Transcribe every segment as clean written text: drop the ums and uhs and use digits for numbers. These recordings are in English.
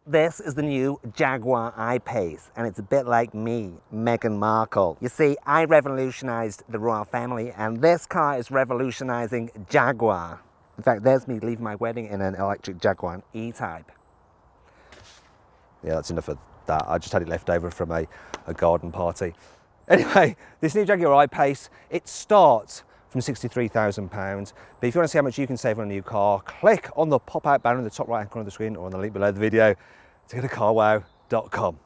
This is the new Jaguar I-Pace, and it's a bit like me, Meghan Markle. You see, I revolutionized the royal family, and this car is revolutionizing Jaguar. In fact, there's me leaving my wedding in an electric Jaguar E-Type. Yeah, that's enough of that. I just had it left over from a garden party. Anyway, this new Jaguar I-Pace, it starts from £63,000. But if you want to see how much you can save on a new car, click on the pop-out banner in the top right-hand corner of the screen or on the link below the video to go to carwow.com.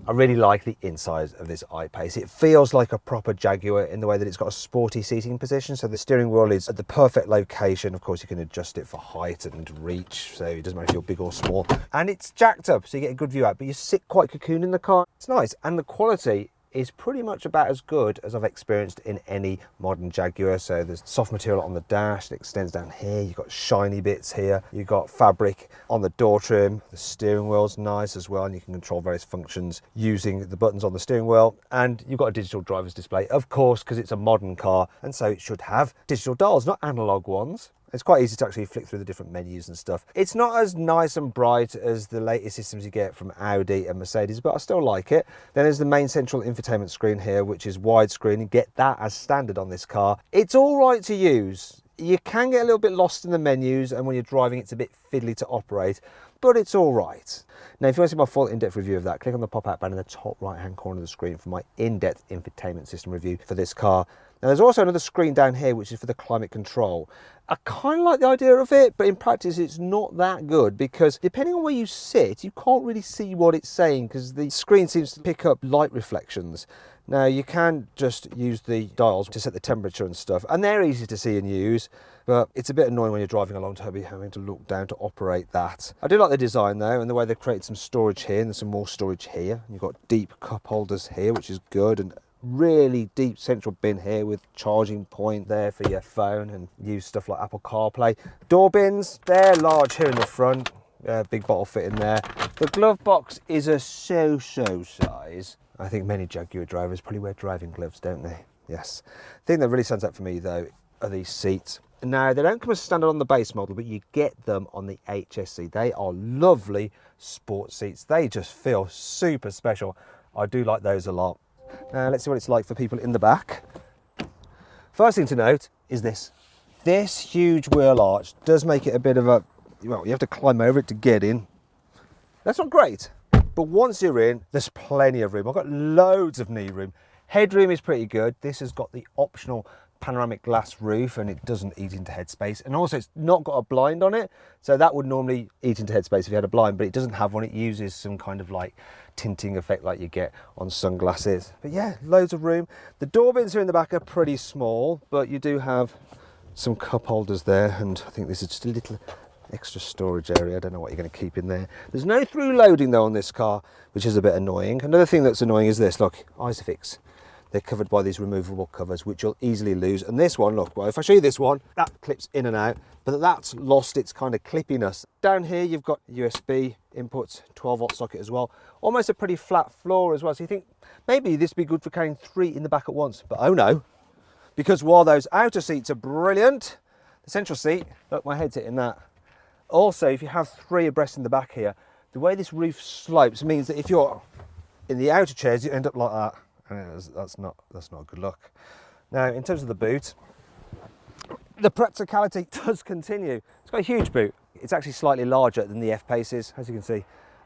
I really like the inside of this I-Pace. It feels like a proper Jaguar in the way that it's got a sporty seating position. So the steering wheel is at the perfect location. Of course, you can adjust it for height and reach, so it doesn't matter if you're big or small. And it's jacked up, so you get a good view out, but you sit quite cocooned in the car. It's nice, and the quality is pretty much about as good as I've experienced in any modern Jaguar. So there's soft material on the dash that extends down here. You've got shiny bits here. You've got fabric on the door trim. The steering wheel's nice as well, and you can control various functions using the buttons on the steering wheel. And you've got a digital driver's display, of course, because it's a modern car, and so it should have digital dials, not analog ones. It's quite easy to actually flick through the different menus and stuff. It's not as nice and bright as the latest systems you get from Audi and Mercedes, but I still like it. Then there's the main central infotainment screen here, which is widescreen. You get that as standard on this car. It's all right to use. You can get a little bit lost in the menus, and when you're driving, it's a bit fiddly to operate, but it's all right. Now, if you want to see my full in-depth review of that, click on the pop-out banner in the top right-hand corner of the screen for my in-depth infotainment system review for this car. Now, there's also another screen down here, which is for the climate control. I kind of like the idea of it, but in practice, it's not that good because depending on where you sit, you can't really see what it's saying because the screen seems to pick up light reflections. Now, you can just use the dials to set the temperature and stuff, and they're easy to see and use, but it's a bit annoying when you're driving along to be having to look down to operate that. I do like the design though, and the way they've created some storage here, and there's some more storage here. You've got deep cup holders here, which is good, and really deep central bin here with charging point there for your phone, and use stuff like Apple CarPlay. Door bins, they're large here in the front, big bottle fit in there. The glove box is a so-so size. I think many Jaguar drivers probably wear driving gloves, don't they? Yes. The thing that really stands out for me though are these seats. Now, they don't come as standard on the base model, but you get them on the HSC. They are lovely sports seats. They just feel super special. I do like those a lot. Now, let's see what it's like for people in the back. First thing to note is this. This huge wheel arch does make it a bit of a, well, you have to climb over it to get in. That's not great, but once you're in, there's plenty of room. I've got loads of knee room. Headroom is pretty good. This has got the optional panoramic glass roof, and it doesn't eat into headspace. And also, it's not got a blind on it, so that would normally eat into headspace if you had a blind, but it doesn't have one. It uses some kind of like tinting effect like you get on sunglasses. But yeah, loads of room. The door bins here in the back are pretty small, but you do have some cup holders there, and I think this is just a little extra storage area. I don't know what you're going to keep in there. There's no through loading though on this car, which is a bit annoying. Another thing that's annoying is this. Look, Isofix. They're covered by these removable covers, which you'll easily lose. And this one, look, well, if I show you this one, that clips in and out, but that's lost its kind of clippiness. Down here, you've got USB inputs, 12-volt socket as well. Almost a pretty flat floor as well. So you think maybe this would be good for carrying 3 in the back at once, but oh no. Because while those outer seats are brilliant, the central seat, look, my head's hitting that. Also, if you have 3 abreast in the back here, the way this roof slopes means that if you're in the outer chairs, you end up like that. That's not a good look. Now, in terms of the boot, the practicality does continue. It's got a huge boot. It's actually slightly larger than the F-Paces, as you can see.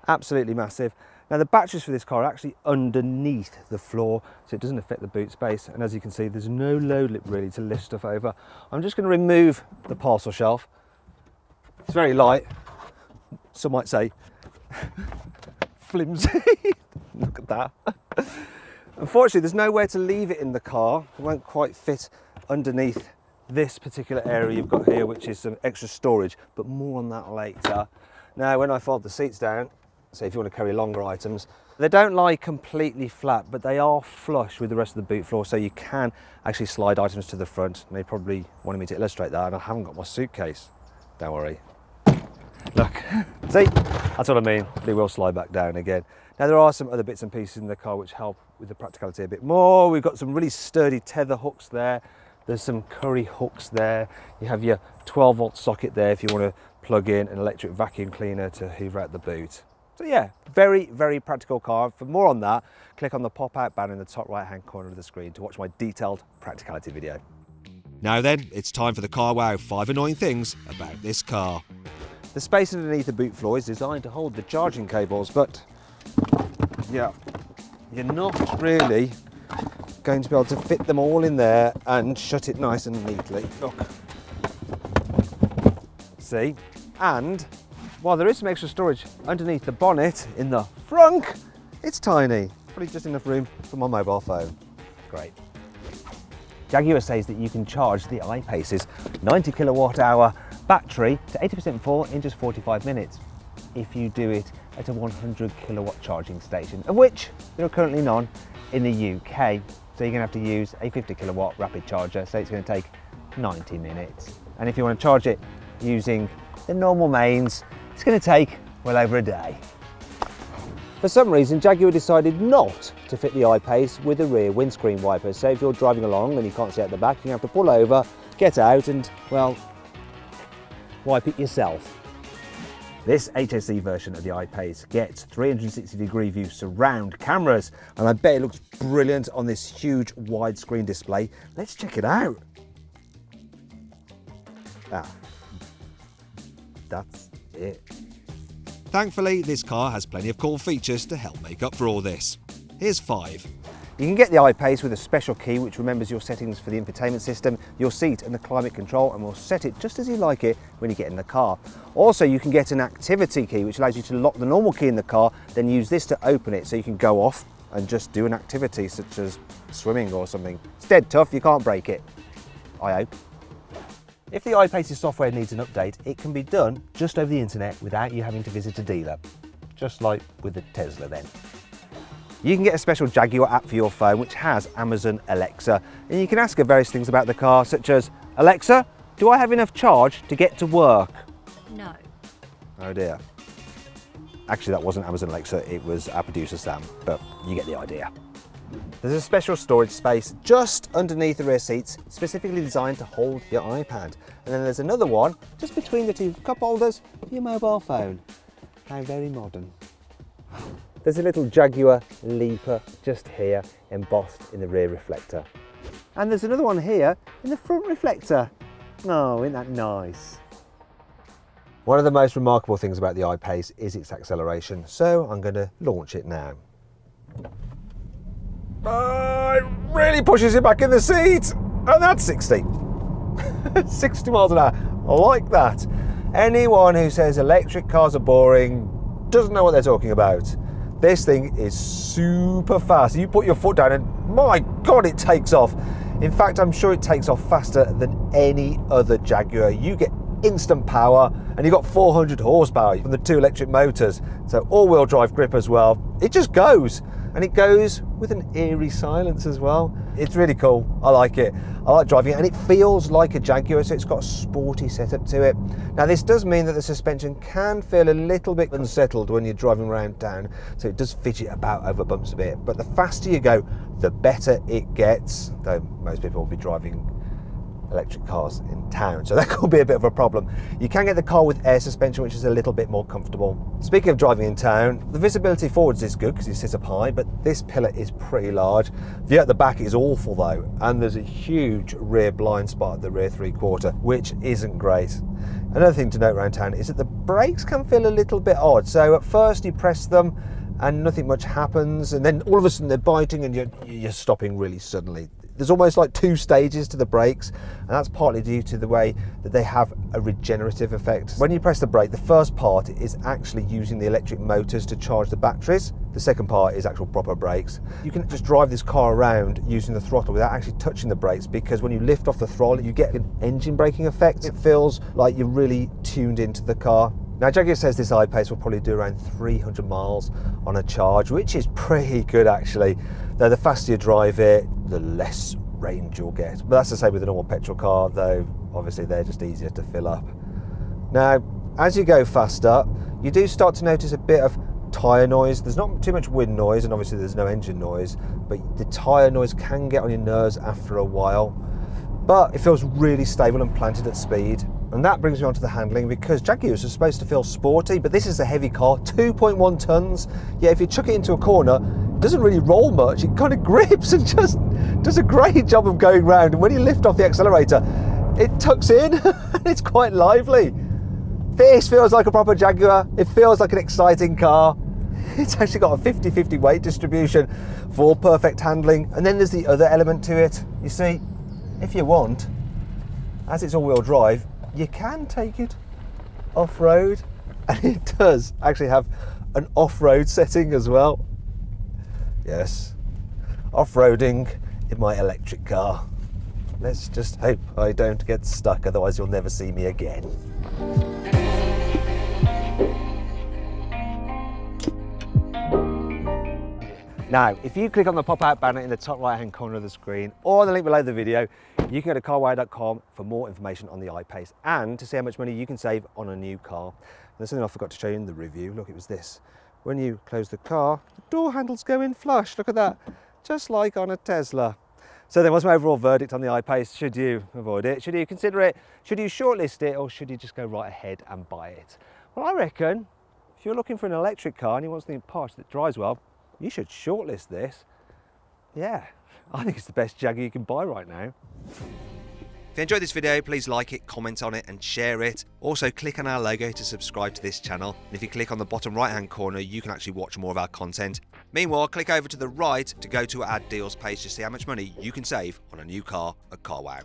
Absolutely massive. Now, the batteries for this car are actually underneath the floor, so it doesn't affect the boot space. And as you can see, there's no load lip really to lift stuff over. I'm just going to remove the parcel shelf. It's very light. Some might say flimsy. Look at that. Unfortunately, there's nowhere to leave it in the car. It won't quite fit underneath this particular area you've got here, which is some extra storage, but more on that later. Now, when I fold the seats down, so if you want to carry longer items, they don't lie completely flat, but they are flush with the rest of the boot floor, so you can actually slide items to the front. And they probably wanted me to illustrate that, and I haven't got my suitcase. Don't worry. Look, see, that's what I mean. They will slide back down again. Now, there are some other bits and pieces in the car which help with the practicality a bit more. We've got some really sturdy tether hooks there. There's some curry hooks there. You have your 12-volt socket there if you want to plug in an electric vacuum cleaner to hoover out the boot. So yeah, very, very practical car. For more on that, click on the pop-out banner in the top right-hand corner of the screen to watch my detailed practicality video. Now then, it's time for the Carwow 5 annoying things about this car. The space underneath the boot floor is designed to hold the charging cables, but yeah, you're not really going to be able to fit them all in there and shut it nice and neatly. Look. See? And while there is some extra storage underneath the bonnet in the front, it's tiny. Probably just enough room for my mobile phone. Great. Jaguar says that you can charge the I-Pace's 90 kilowatt hour battery to 80% full in just 45 minutes if you do it at a 100 kilowatt charging station, of which there are currently none in the UK. So you're going to have to use a 50 kilowatt rapid charger, so it's going to take 90 minutes. And if you want to charge it using the normal mains, it's going to take well over a day. For some reason, Jaguar decided not to fit the I-Pace with the rear windscreen wipers. So if you're driving along and you can't see out the back, you have to pull over, get out and, well, wipe it yourself. This HSE version of the I-Pace gets 360-degree view surround cameras, and I bet it looks brilliant on this huge widescreen display. Let's check it out. That's it. Thankfully, this car has plenty of cool features to help make up for all this. Here's 5. You can get the I-Pace with a special key which remembers your settings for the infotainment system, your seat and the climate control, and will set it just as you like it when you get in the car. Also, you can get an activity key which allows you to lock the normal key in the car, then use this to open it so you can go off and just do an activity such as swimming or something. It's dead tough, you can't break it, I hope. If the I-Pace's software needs an update, it can be done just over the internet without you having to visit a dealer, just like with the Tesla then. You can get a special Jaguar app for your phone which has Amazon Alexa, and you can ask her various things about the car, such as, Alexa, do I have enough charge to get to work? No. Oh dear. Actually, that wasn't Amazon Alexa, it was our producer Sam, but you get the idea. There's a special storage space just underneath the rear seats, specifically designed to hold your iPad. And then there's another one just between the two cup holders for your mobile phone. How very modern. There's a little Jaguar leaper just here, embossed in the rear reflector. And there's another one here in the front reflector. Oh, isn't that nice? One of the most remarkable things about the I-Pace is its acceleration, so I'm going to launch it now. It really pushes you back in the seat, and that's 60. 60 miles an hour, I like that. Anyone who says electric cars are boring doesn't know what they're talking about. This thing is super fast. You put your foot down and my God, it takes off. In fact, I'm sure it takes off faster than any other Jaguar. You get instant power and you've got 400 horsepower from the 2 electric motors. So all-wheel drive grip as well. It just goes. And it goes with an eerie silence as well. It's really cool, I like it. I like driving it, and it feels like a Jaguar, so it's got a sporty setup to it. Now this does mean that the suspension can feel a little bit unsettled when you're driving around town, so it does fidget about over bumps a bit. But the faster you go, the better it gets, though most people will be driving electric cars in town, so that could be a bit of a problem. You can get the car with air suspension, which is a little bit more comfortable. Speaking of driving in town, the visibility forwards is good because you sit up high, but this pillar is pretty large. View at the back is awful though, and there's a huge rear blind spot at the rear 3/4, which isn't great. Another thing to note around town is that the brakes can feel a little bit odd. So at first you press them and nothing much happens, and then all of a sudden they're biting and you're stopping really suddenly. There's almost like 2 stages to the brakes, and that's partly due to the way that they have a regenerative effect. When you press the brake, the first part is actually using the electric motors to charge the batteries. The second part is actual proper brakes. You can just drive this car around using the throttle without actually touching the brakes, because when you lift off the throttle, you get an engine braking effect. It feels like you're really tuned into the car. Now Jaguar says this I-Pace will probably do around 300 miles on a charge, which is pretty good actually. Though the faster you drive it, the less range you'll get. But that's the same with a normal petrol car, though obviously they're just easier to fill up. Now, as you go faster, you do start to notice a bit of tyre noise. There's not too much wind noise, and obviously there's no engine noise, but the tyre noise can get on your nerves after a while. But it feels really stable and planted at speed. And that brings me on to the handling, because Jaguars are supposed to feel sporty, but this is a heavy car, 2.1 tons. Yeah, if you chuck it into a corner, it doesn't really roll much. It kind of grips and just does a great job of going round. And when you lift off the accelerator, it tucks in and it's quite lively. This feels like a proper Jaguar. It feels like an exciting car. It's actually got a 50-50 weight distribution for perfect handling. And then there's the other element to it. You see, if you want, as it's all-wheel drive, you can take it off-road, and it does actually have an off-road setting as well. Yes, off-roading in my electric car. Let's just hope I don't get stuck, otherwise you'll never see me again. Now, if you click on the pop-out banner in the top right-hand corner of the screen, or the link below the video, you can go to carwow.com for more information on the I-Pace and to see how much money you can save on a new car. There's something I forgot to show you in the review. Look, it was this. When you close the car, the door handles go in flush. Look at that, just like on a Tesla. So then, what's my overall verdict on the I-Pace? Should you avoid it? Should you consider it? Should you shortlist it? Or should you just go right ahead and buy it? Well, I reckon if you're looking for an electric car and you want something posh that drives well, you should shortlist this. Yeah, I think it's the best Jaguar you can buy right now. If you enjoyed this video, please like it, comment on it and share it. Also click on our logo to subscribe to this channel. And if you click on the bottom right hand corner, you can actually watch more of our content. Meanwhile, click over to the right to go to our deals page to see how much money you can save on a new car at Carwow.